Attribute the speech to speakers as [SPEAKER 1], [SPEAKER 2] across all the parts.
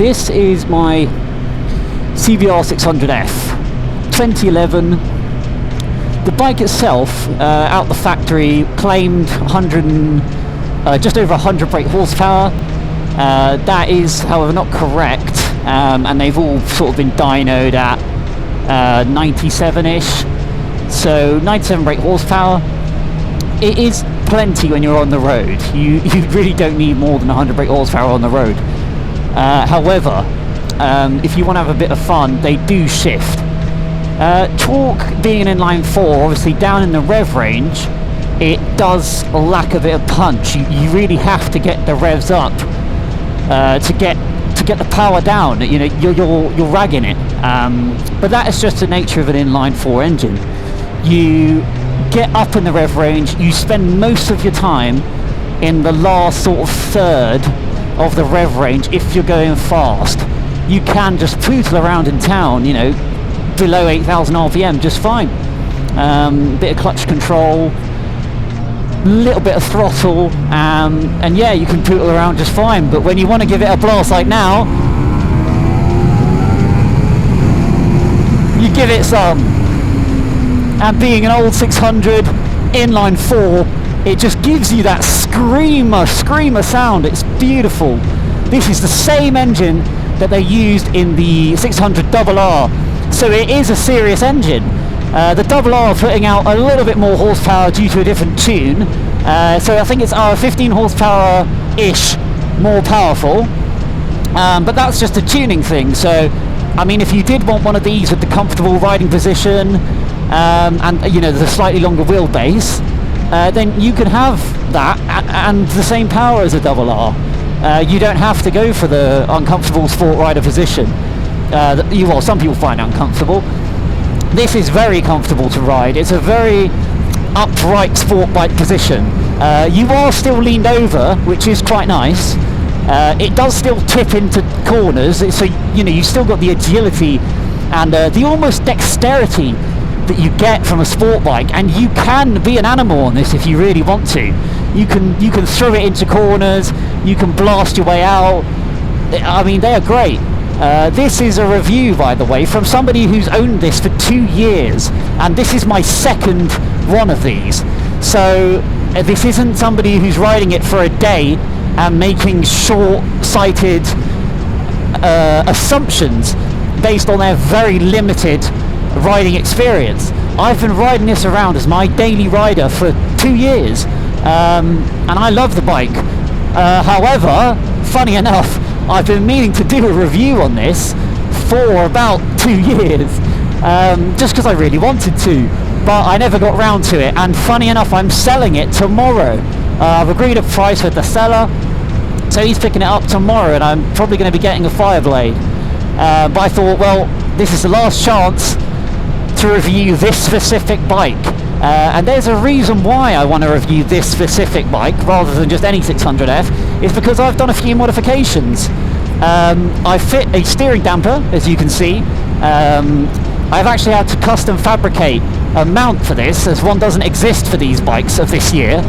[SPEAKER 1] This is my CBR 600F 2011. The bike itself, out the factory, claimed just over 100 brake horsepower. That is, however, not correct, and they've all sort of been dynoed at 97-ish. So 97 brake horsepower. It is plenty when you're on the road. You really don't need more than 100 brake horsepower on the road. However, if you want to have a bit of fun, they do shift. Torque being an inline 4, obviously down in the rev range, it does lack a bit of punch. You really have to get the revs up to get the power down. You know, you're ragging it. But that is just the nature of an inline 4 engine. You get up in the rev range, you spend most of your time in the last sort of third of the rev range if you're going fast. You can just poodle around in town, you know, below 8,000 RPM just fine. Bit of clutch control, little bit of throttle, and yeah, you can poodle around just fine. But when you want to give it a blast like now, you give it some. And being an old 600 inline 4, it just gives you that screamer sound. It's beautiful. This is the same engine that they used in the 600RR, so it is a serious engine. The RR putting out a little bit more horsepower due to a different tune, so I think it's 15 horsepower-ish more powerful, but that's just a tuning thing. So I mean, if you did want one of these with the comfortable riding position, and you know, the slightly longer wheelbase, then you can have that and the same power as a RR. You don't have to go for the uncomfortable sport rider position. Well, some people find it uncomfortable. This is very comfortable to ride. It's a very upright sport bike position. You are still leaned over, which is quite nice. It does still tip into corners, so you know, you still got the agility and the almost dexterity that you get from a sport bike, and you can be an animal on this if you really want to. You can throw it into corners, you can blast your way out. I mean, they are great. This is a review, by the way, from somebody who's owned this for 2 years, and this is my second one of these. So this isn't somebody who's riding it for a day and making short-sighted assumptions based on their very limited riding experience. I've been riding this around as my daily rider for 2 years, and I love the bike. However, funny enough, I've been meaning to do a review on this for about 2 years, just because I really wanted to, but I never got round to it. And funny enough, I'm selling it tomorrow. I've agreed a price with the seller, so he's picking it up tomorrow, and I'm probably going to be getting a Fireblade. But I thought, well, this is the last chance to review this specific bike, and there's a reason why I want to review this specific bike rather than just any 600F. It's because I've done a few modifications. I fit a steering damper, as you can see. I've actually had to custom fabricate a mount for this, as one doesn't exist for these bikes of this year,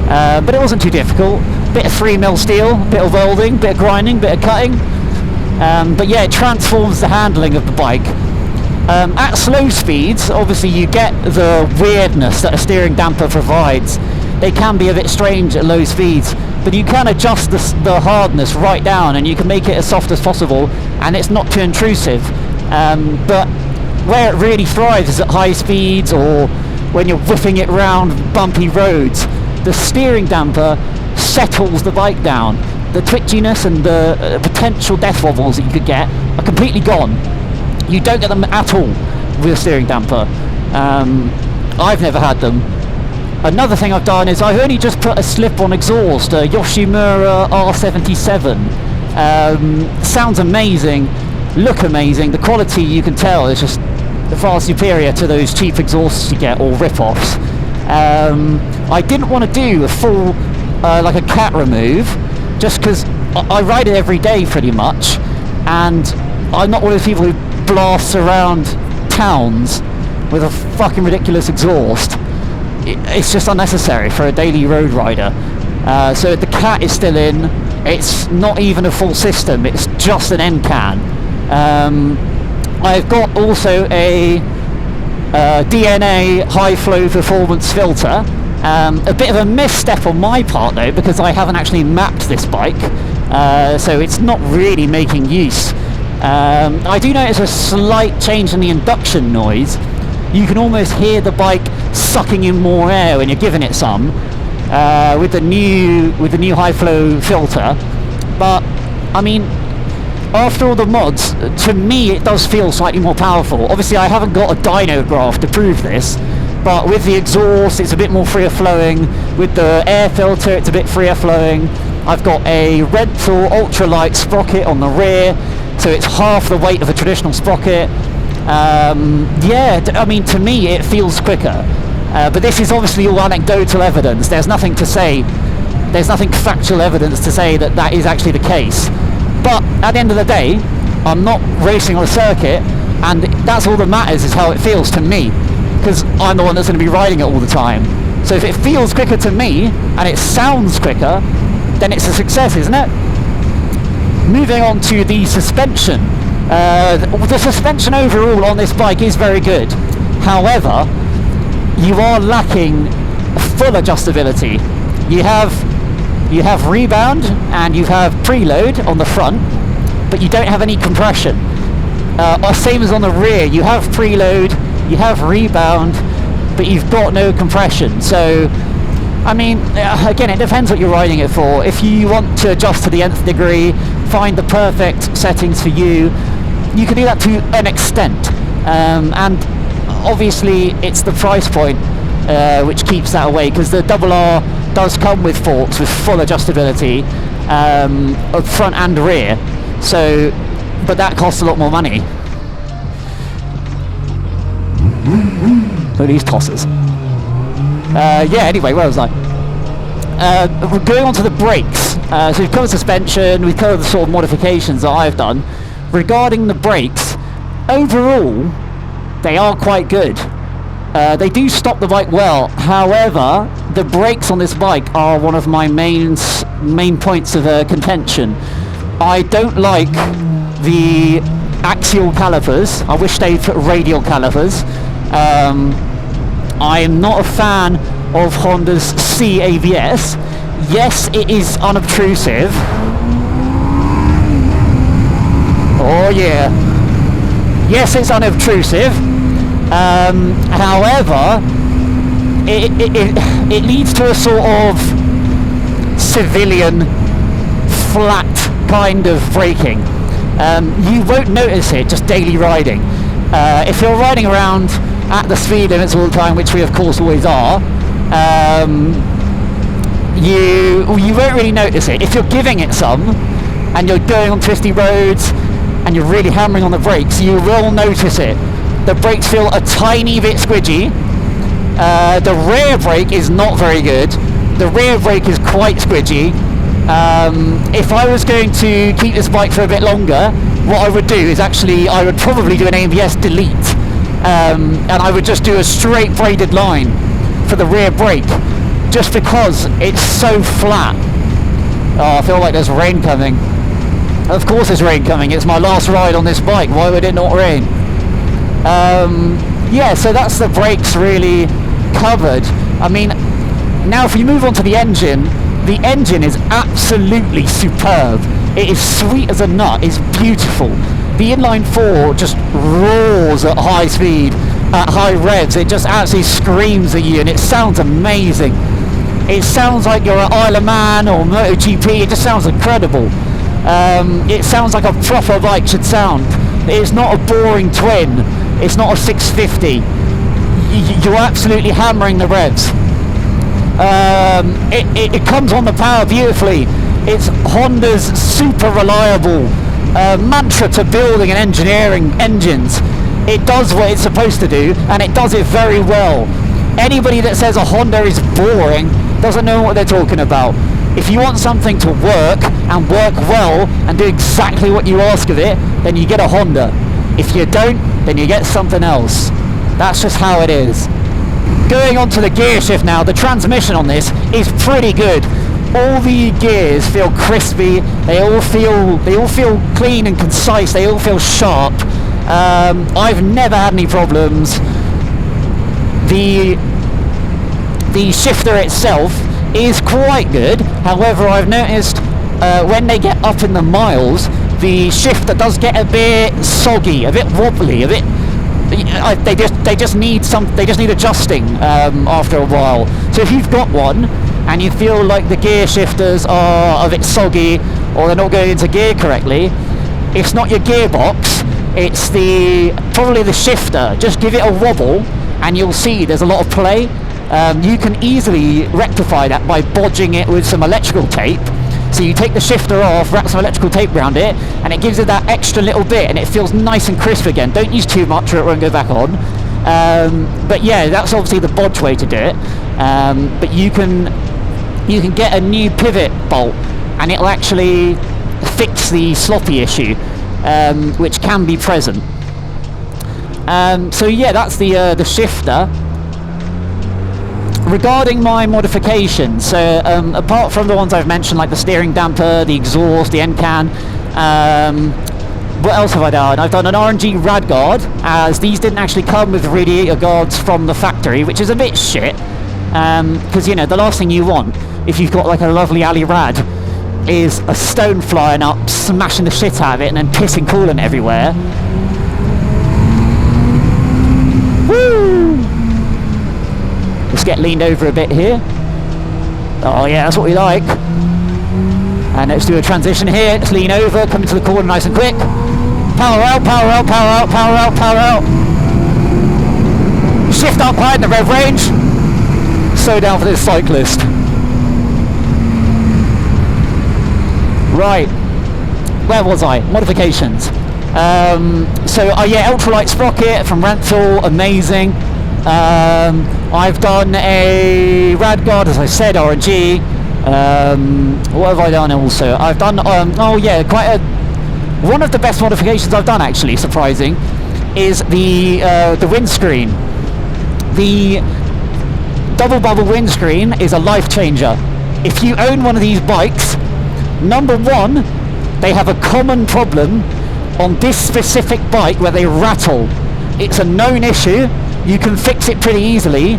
[SPEAKER 1] but it wasn't too difficult. Bit of 3mm steel, bit of welding, bit of grinding, bit of cutting, but yeah, it transforms the handling of the bike. At slow speeds, obviously you get the weirdness that a steering damper provides. They can be a bit strange at low speeds, but you can adjust the hardness right down, and you can make it as soft as possible, and it's not too intrusive. But where it really thrives is at high speeds, or when you're whipping it round bumpy roads. The steering damper settles the bike down. The twitchiness and the potential death wobbles that you could get are completely gone. You don't get them at all with a steering damper. I've never had them. Another thing I've done is I've only just put a slip-on exhaust, a Yoshimura R77. Sounds amazing, look amazing. The quality, you can tell, is just far superior to those cheap exhausts you get, or rip-offs. I didn't want to do a full, like a cat remove, just because I ride it every day pretty much, and I'm not one of those people who blasts around towns with a fucking ridiculous exhaust. It's just unnecessary for a daily road rider. So the cat is still in. It's not even a full system, it's just an end can. I've got also a DNA high flow performance filter. A bit of a misstep on my part though, because I haven't actually mapped this bike, so it's not really making use. I do notice a slight change in the induction noise. You can almost hear the bike sucking in more air when you're giving it some, with the new high flow filter. But I mean, after all the mods, to me it does feel slightly more powerful. Obviously I haven't got a dyno graph to prove this, but with the exhaust it's a bit more freer flowing, with the air filter it's a bit freer flowing. I've got a rental ultralight sprocket on the rear, so it's half the weight of a traditional sprocket. Yeah, I mean, to me it feels quicker, but this is obviously all anecdotal evidence. There's nothing to say, there's nothing factual evidence to say that that is actually the case. But at the end of the day, I'm not racing on a circuit, and that's all that matters, is how it feels to me, because I'm the one that's going to be riding it all the time. So if it feels quicker to me and it sounds quicker, then it's a success, isn't it? Moving on to the suspension. The suspension overall on this bike is very good. However, you are lacking full adjustability. You have rebound and you have preload on the front, but you don't have any compression. Same as on the rear, you have preload, you have rebound, but you've got no compression. So I mean, again, it depends what you're riding it for. If you want to adjust to the nth degree, find the perfect settings for you, you can do that to an extent. And obviously it's the price point which keeps that away, because the RR does come with forks with full adjustability of front and rear. So, but that costs a lot more money. Look at these tossers. Yeah, anyway, where was I? We're going on to the brakes. So we've covered suspension, we've covered the sort of modifications that I've done. Regarding the brakes, overall, they are quite good. They do stop the bike well. However, the brakes on this bike are one of my main points of contention. I don't like the axial calipers. I wish they put radial calipers. I am not a fan of Honda's CBR. Yes, it is unobtrusive. Oh yeah. Yes, it's unobtrusive. However, it leads to a sort of civilian, flat kind of braking. You won't notice it just daily riding. If you're riding around at the speed limits all the time, which we of course always are, you won't really notice it. If you're giving it some and you're going on twisty roads and you're really hammering on the brakes, you will notice it. The brakes feel a tiny bit squidgy. The rear brake is not very good. The rear brake is quite squidgy. If I was going to keep this bike for a bit longer, what I would do is I would probably do an ABS delete, and I would just do a straight braided line for the rear brake, just because it's so flat. Oh, I feel like there's rain coming. Of course there's rain coming. It's my last ride on this bike. Why would it not rain? Yeah, so that's the brakes really covered. I mean, now if you move on to the engine is absolutely superb. It is sweet as a nut. It's beautiful. The inline 4 just roars at high speed, at high revs. It just absolutely screams at you, and it sounds amazing. It sounds like you're at Isle of Man or MotoGP. It just sounds incredible. It sounds like a proper bike should sound. It's not a boring twin. It's not a 650. You're absolutely hammering the revs. It comes on the power beautifully. It's Honda's super reliable mantra to building and engineering engines. It does what it's supposed to do, and it does it very well. Anybody that says a Honda is boring doesn't know what they're talking about. If you want something to work and work well and do exactly what you ask of it, then you get a Honda. If you don't, then you get something else. That's just how it is. Going on to the gear shift now, the transmission on this is pretty good. all the gears feel crispy. They all feel clean and concise. They all feel sharp. I've never had any problems. The shifter itself is quite good. However, I've noticed when they get up in the miles, the shifter does get a bit soggy, a bit wobbly, a bit. They just need adjusting after a while. So if you've got one and you feel like the gear shifters are a bit soggy or they're not going into gear correctly, it's not your gearbox, it's probably the shifter. Just give it a wobble and you'll see there's a lot of play. You can easily rectify that by bodging it with some electrical tape. So you take the shifter off, wrap some electrical tape around it, and it gives it that extra little bit, and it feels nice and crisp again. Don't use too much or it won't go back on. But yeah, that's obviously the bodge way to do it. But you can get a new pivot bolt, and it'll actually fix the sloppy issue, which can be present. So yeah, that's the shifter. Regarding my modifications, so apart from the ones I've mentioned, like the steering damper, the exhaust, the end can, what else have I done? I've done an RNG rad guard, as these didn't actually come with radiator guards from the factory, which is a bit shit, because you know, the last thing you want, if you've got like a lovely alley rad, is a stone flying up, smashing the shit out of it, and then pissing coolant everywhere. Woo! Let's get leaned over a bit here. Oh yeah, that's what we like. And let's do a transition here. Let's lean over, come into the corner nice and quick. Power out, power out, power out, power out, power out. Shift up high in the rev range. Slow down for this cyclist. Right. Where was I? Modifications. Yeah, ultralight sprocket from Renthal, amazing. I've done a rad guard, as I said, RNG. What have I done also? I've done one of the best modifications I've done, actually, surprising, is the windscreen. The double bubble windscreen is a life changer. If you own one of these bikes, number one, they have a common problem on this specific bike where they rattle. It's a known issue. You can fix it pretty easily,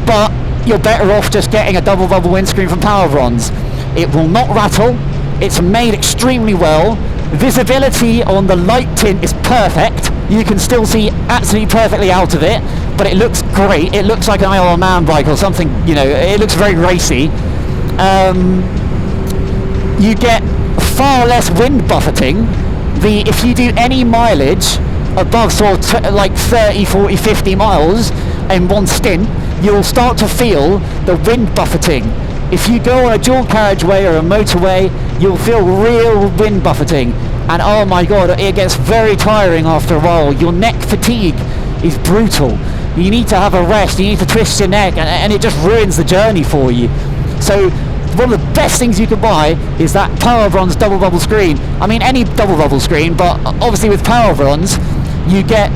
[SPEAKER 1] but you're better off just getting a double bubble windscreen from Power Bronze. It will not rattle. It's made extremely well. Visibility on the light tint is perfect. You can still see absolutely perfectly out of it, but it looks great. It looks like an Isle of Man bike or something, you know, it looks very racy. You get far less wind buffeting. If you do any mileage above sort of like 30, 40, 50 miles in one stint, you'll start to feel the wind buffeting. If you go on a dual carriageway or a motorway, you'll feel real wind buffeting, and oh my god, it gets very tiring after a while. Your neck fatigue is brutal. You need to have a rest, you need to twist your neck, and it just ruins the journey for you. So one of the best things you can buy is that Power Bronze double bubble screen. I mean, any double bubble screen, but obviously with Power Bronze you get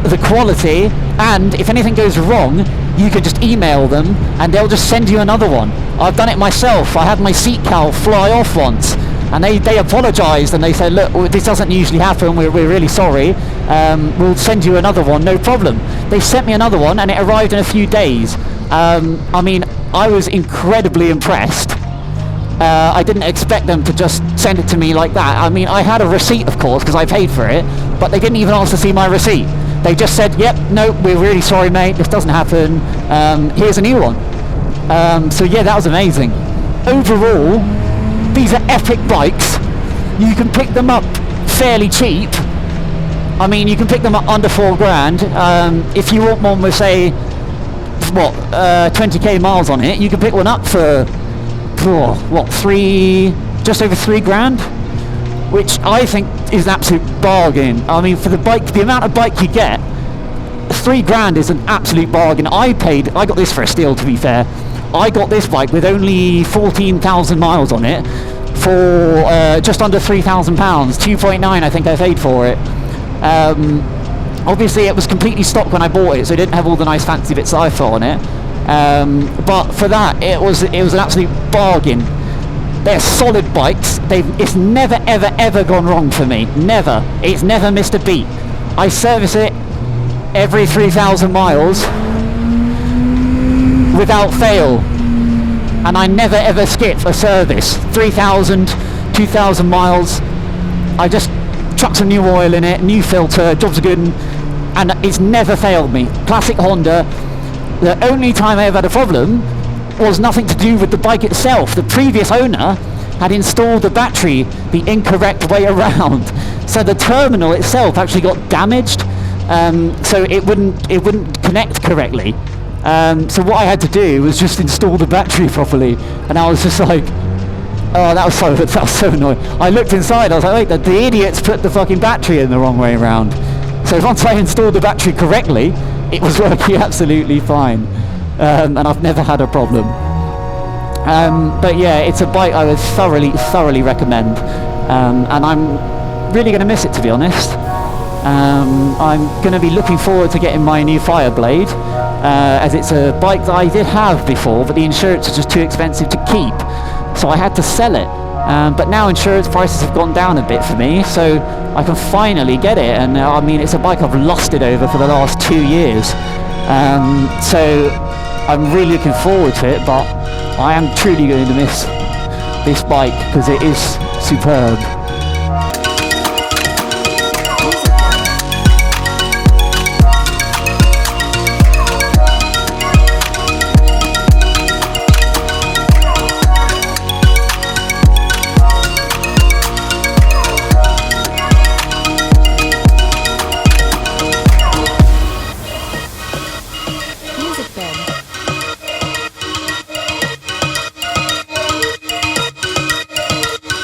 [SPEAKER 1] the quality, and if anything goes wrong, you can just email them and they'll just send you another one. I've done it myself. I had my seat cowl fly off once, and they apologised and they said, look, this doesn't usually happen, we're really sorry, we'll send you another one, no problem. They sent me another one and it arrived in a few days. I mean, I was incredibly impressed. I didn't expect them to just send it to me like that. I mean, I had a receipt, of course, because I paid for it, but they didn't even ask to see my receipt. They just said, yep, no, we're really sorry, mate, this doesn't happen, here's a new one. So yeah, that was amazing. Overall, these are epic bikes. You can pick them up fairly cheap. I mean, you can pick them up under £4,000. If you want one with, say, 20k miles on it, you can pick one up for just over £3,000, which I think is an absolute bargain. I mean, for the bike, the amount of bike you get, £3,000 is an absolute bargain. I got this for a steal, to be fair. I got this bike with only 14,000 miles on it for just under £3,000, 2.9 I think I paid for it. Obviously it was completely stock when I bought it, so it didn't have all the nice fancy bits that I thought on it. But for that, it was an absolute bargain. They're solid bikes. It's never, ever, ever gone wrong for me. Never. It's never missed a beat. I service it every 3,000 miles without fail. And I never, ever skip a service. 3,000, 2,000 miles. I just chuck some new oil in it, new filter, jobs are good, and it's never failed me. Classic Honda. The only time I ever had a problem was nothing to do with the bike itself. The previous owner had installed the battery the incorrect way around, so the terminal itself actually got damaged, so it wouldn't connect correctly. So what I had to do was just install the battery properly, and I was just like, oh, that was so annoying. I looked inside, I was like, wait, the idiots put the fucking battery in the wrong way around. So once I installed the battery correctly, it was working absolutely fine, and I've never had a problem. But yeah, it's a bike I would thoroughly recommend, and I'm really going to miss it, to be honest. I'm going to be looking forward to getting my new Fireblade, as it's a bike that I did have before, but the insurance was just too expensive to keep, so I had to sell it. But now insurance prices have gone down a bit for me, so I can finally get it. And I mean, it's a bike I've lusted over for the last 2 years, so I'm really looking forward to it, but I am truly going to miss this bike because it is superb.